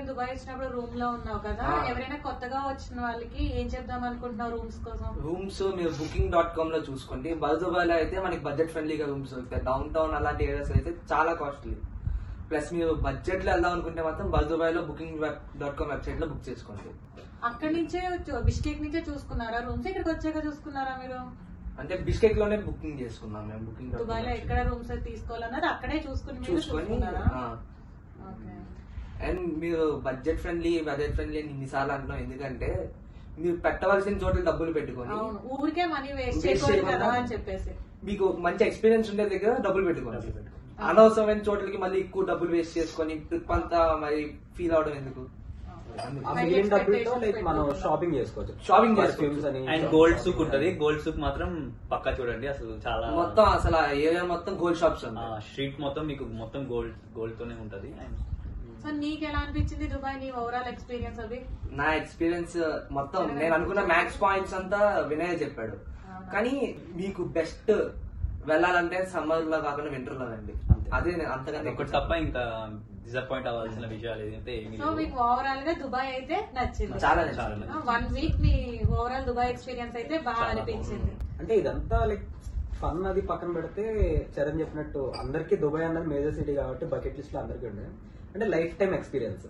దుబాయ్ వచ్చినప్పుడు రూమ్ లో ఉన్నావు కదా, ఎవరైనా కొత్తగా వచ్చిన వాళ్ళకి ఏం చెప్దాం అనుకుంటున్నావు రూమ్స్ కోసం? రూమ్స్ మీరు booking.com లో చూసుకోండి. దుబాయ్ లో అయితే మనకి బడ్జెట్ ఫ్రెండ్లీగా రూమ్స్ దొరుకుతాయి. డౌన్ టౌన్ అలాంటి ఏరియాస్ అయితే చాలా కాస్ట్లీ. ప్లస్ మీరు బడ్జెట్ లో వెళ్దాం అనుకుంటే మాత్రం దుబాయ్ లో booking.com వెబ్సైట్ లో బుక్ చేసుకోండి. అక్కడి నుంచే బిష్కేక్ నుంచే చూసుకున్నారా రూమ్స్? ఇక్కడికి వచ్చాక చూసుకున్నారా మీరు? అంటే బిష్కేక్ లోనే బుకింగ్ చేసుకున్నాం మేము. బుకింగ్ దుబాయ్ లో ఎక్కడ రూమ్స్ తీసుకోవాలన్నది అక్కడే చూసుకుని. అండ్ మీరు బడ్జెట్ ఫ్రెండ్లీ ఇన్నిసార్లు అంటున్నాం ఎందుకంటే మీరు పెట్టవలసిన చోట్ల డబ్బులు పెట్టుకొని ఊరికే మనీ వేస్ట్ చేయకూడదు కదా అని చెప్పేసి మీకు మంచి ఎక్స్పీరియన్స్ ఉండే దగ్గర డబ్బులు పెట్టుకోండి. అనవసరమైన చోట్లకి మళ్ళీ ఎక్కువ డబ్బులు వేస్ట్ చేసుకొని ట్రిప్ అంతా మరి ఫీల్ అవడం ఎందుకు? ఆ మిగిలిన డబ్బులతో లైక్ మనం షాపింగ్ చేసుకోవచ్చు. Shopping పర్ఫ్యూమ్స్ అని అండ్ గోల్డ్ సూక్ ఉంటది. గోల్డ్ సూక్ మాత్రం పక్కా చూడండి, అసలు చాలా మొత్తం అసలు ఏరియా మొత్తం గోల్డ్ షాప్స్ స్ట్రీట్ మొత్తం మీకు మొత్తం గోల్డ్ తోనే ఉంటది. సో నీకు ఎలా అనిపించింది దుబాయ్, నీ ఓవరాల్ ఎక్స్పీరియన్స్? అది నా ఎక్స్పీరియన్స్ మొత్తం నేను అనుకున్న మ్యాక్స్ పాయింట్స్ అంతా వినయ్ చెప్పాడు. కానీ మీకు బెస్ట్ వెళ్ళాలంటే సమ్మర్ లో కాకుండా వింటర్ లో రండి. అదే అంతగా ఒకటి తప్ప ఇంకా డిసప్పాయింట్ అవ్వాల్సిన విషయాలు ఏదైతే ఏమీ సో మీకు ఓవరాల్ గా దుబాయ్ అయితే నచ్చింది? చాలా 1 వీక్ మీ ఓవరాల్ దుబాయ్ ఎక్స్పీరియన్స్ అయితే బాగా అనిపించింది. అంటే ఇదంతా లైక్ ఫన్ అది పక్కన పెడితే చరణ్ చెప్పినట్టు అందరికి దుబాయ్ అన్నది మేజర్ సిటీ కాబట్టి బకెట్ లిస్ట్ లో అందరికీ ఉండే అంటే life time experience.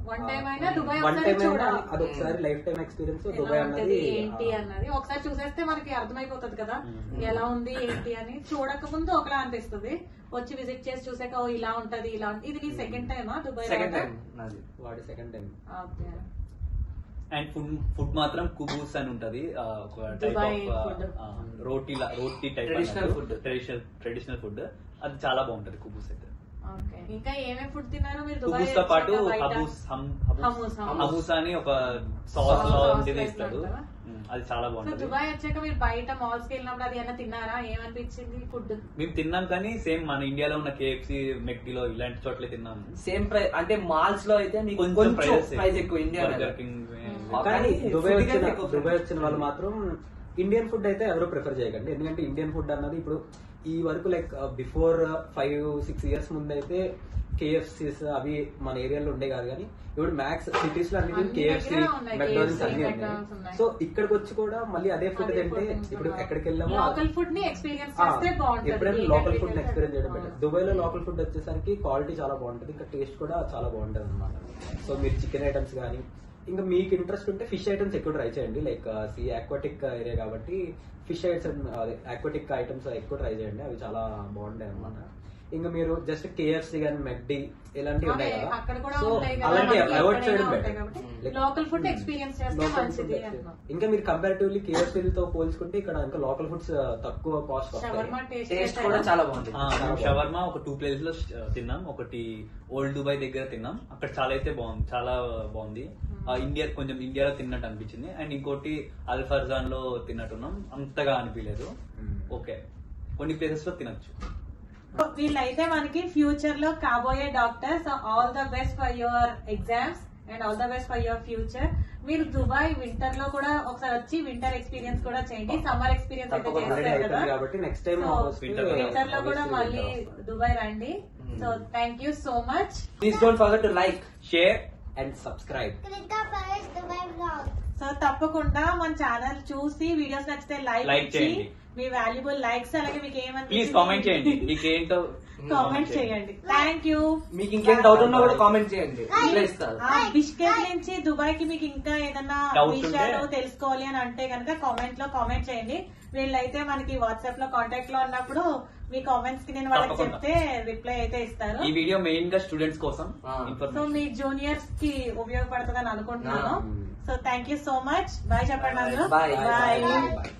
One time అయినా దుబాయ్ వన్ టైం అయినా చూడాలి. అది ఒకసారి లైఫ్ టైం ఎక్స్పీరియన్స్ ఎలా దుబాయ్ ఉంటది అన్నది. ఏంటి అన్నది ఒకసారి చూసేస్తే మనకి అర్థమైపోతుంది కదా ఎలా ఉంది ఏంటి అని. చూడక ముందు ఒకలా అనిపిస్తుంది, వచ్చి విజిట్ చేసి చూసాక ఓ ఇలా ఉంటది ఇలా ఉంటది. ఇది నీ సెకండ్ టైమా దుబాయ్? సెకండ్ టైం నాది. వాడి second time. Okay. And food మాత్రం కుబూస్ అని ఉంటది, ఒక type Dubai of food. Roti type traditional food. అది చాలా బాగుంటది కుబూస్ అయితే. ఓకే. ఇంకా ఏమేమి ఫుడ్ తిన్నారు మీరు దుబాయ్? కుబూస్ తో పాటు హమూస్. హమూస్ అని ఒక సాస్ లాంటిది ఇస్తాడు, అది చాలా సో బాగుంటది. దుబాయ్ వచ్చాక మీరు బయట మాల్స్ కి వెళ్ళినప్పుడు అది ఏమైనా తిన్నారా? ఏమనిపించింది ఫుడ్? మేము తిన్నాం కానీ సేమ్ మన ఇండియాలో ఉన్న కేఎఫ్సి మెక్డీలో ఇలాంటి చోట్లే తిన్నాము. సేమ్ ప్రైస్ అంటే మాల్స్ లో అయితే మీకు కొంచెం ప్రైస్ ఎక్కువ ఇండియా బర్గర్ కింగ్ కానీ దుబాయ్ food కంటే ఎక్కువ వచ్చిన వాళ్ళు మాత్రం ఇండియన్ ఫుడ్ అయితే ఎవరో ప్రిఫర్ చేయకండి. ఎందుకంటే ఇండియన్ ఫుడ్ అన్నది ఇప్పుడు ఈ వరకు లైక్ బిఫోర్ 5-6 years ముందు అయితే కేఎఫ్సీస్ అవి మన ఏరియాలో ఉండే కాదు, కానీ ఇప్పుడు మ్యాక్స్ సిటీస్ లో అన్ని కేఎఫ్సీ మెక్డానల్డ్స్ అన్ని ఉన్నాయి. సో ఇక్కడికి వచ్చి కూడా మళ్ళీ అదే ఫుడ్ తింటే ఇప్పుడు ఎక్కడికి వెళ్ళామో లోకల్ ఫుడ్ ని ఎక్స్పీరియన్స్ చేస్తే బాగుంటుంది. ఎప్పుడైనా లోకల్ ఫుడ్ ఎక్స్పీరియన్స్ చేయడం బెటర్. దుబాయ్ లో లోకల్ ఫుడ్ వచ్చేసరికి క్వాలిటీ చాలా బాగుంటుంది, ఇంకా టేస్ట్ కూడా చాలా బాగుంటది అనమాట. సో మీరు చికెన్ ఐటమ్స్ కానీ ఇంకా మీకు ఇంట్రెస్ట్ ఉంటే ఫిష్ ఐటమ్స్ ఎక్కువ ట్రై చేయండి. లైక్ ఆక్వాటిక్ ఏరియా కాబట్టి ఫిష్ ఐటమ్స్ ఆక్వాటిక్ ఐటమ్స్ ఎక్కువ ట్రై చేయండి, అవి చాలా బాగుంటాయి అనమాట. ఇంకా మీరు జస్ట్ కేఎఫ్సీ కానీ మెక్డీ ఇలాంటివి ఉన్నాయి కదా, అక్కడ కూడా సో ఉంటాయి కదా, అలాంటి మనకి అవాయిడ్ చేయడం ఎక్కడైనా బెటర్. ఉంటాయి కాబట్టి లోకల్ ఫుడ్ ఎక్స్పీరియన్స్ చేస్తే మంచిది అంటున్నాం. ఇంకా మీరు కంపారిటివ్లీ కేఎఫ్సీలతో పోల్చుకుంటే ఇక్కడ ఇంకా లోకల్ ఫుడ్స్ తక్కువ కాస్ట్ షవర్మా వస్తాయి. టేస్ట్ కూడా చాలా బాగుంటుంది. షవర్మా ఒక 2 ప్లేసెస్ లో తిన్నాం. ఒకటి ఓల్డ్ దుబాయ్ దగ్గర తిన్నాం, అక్కడ చాలా బాగుంది. ఇండియాలో తిన్నట్టు అనిపించింది. అండ్ ఇంకోటి అల్ఫర్జాన్ లో తిన్నట్టున్నాం, అంతగా అనిపించలేదు. ఓకే, కొన్ని ప్లేసెస్ లో తినొచ్చు. వీళ్ళైతే మనకి ఫ్యూచర్ లో కాబోయే doctor. So all the best for your exams and all the best for your future. మీరు దుబాయ్ వింటర్ లో కూడా ఒకసారి వచ్చి వింటర్ ఎక్స్పీరియన్స్ కూడా చేయండి. సమ్మర్ ఎక్స్పీరియన్స్ అయితే చేస్తారు కదా, కాబట్టి నెక్స్ట్ టైం వింటర్ లో కూడా మళ్ళీ దుబాయ్ రండి. So thank you so much. Please don't forget to like, share and subscribe. So తప్పకుండా మన ఛానల్ చూసి వీడియోస్ నచ్చితే లైక్ చేయండి. మీ వాల్యుబుల్ లైక్స్ అలాగే మీకు ప్లీజ్ ఏమనిపించింది కామెంట్ చేయండి, మీకు ఏంటో కామెంట్ చేయండి. Thank you. మీకు ఇంకేం డౌట్ ఉన్నా కూడా కామెంట్ చేయండి, రిప్లై ఇస్తారు. బిష్కెట్ నుంచి దుబాయ్ కి మీకు ఇంకా ఏదన్నా Doubts విషయాలు ఉంటే తెలుసుకోవాలి అని అంటే కనుక కామెంట్ లో కామెంట్ చేయండి. వీళ్ళైతే మనకి వాట్సాప్ లో కాంటాక్ట్ లో ఉన్నప్పుడు మీ కామెంట్స్ కి నేను వాళ్ళకి తప్పకుండా. చెప్తే రిప్లై అయితే ఇస్తారు. ఈ వీడియో మెయిన్ గా స్టూడెంట్స్ కోసం సో ఇన్ఫర్మేషన్. మీ జూనియర్స్ కి ఉపయోగపడుతుందని అనుకుంటున్నాను. So thank you so much. Bye చెప్పండి అందరూ. Bye. బాయ్. Bye.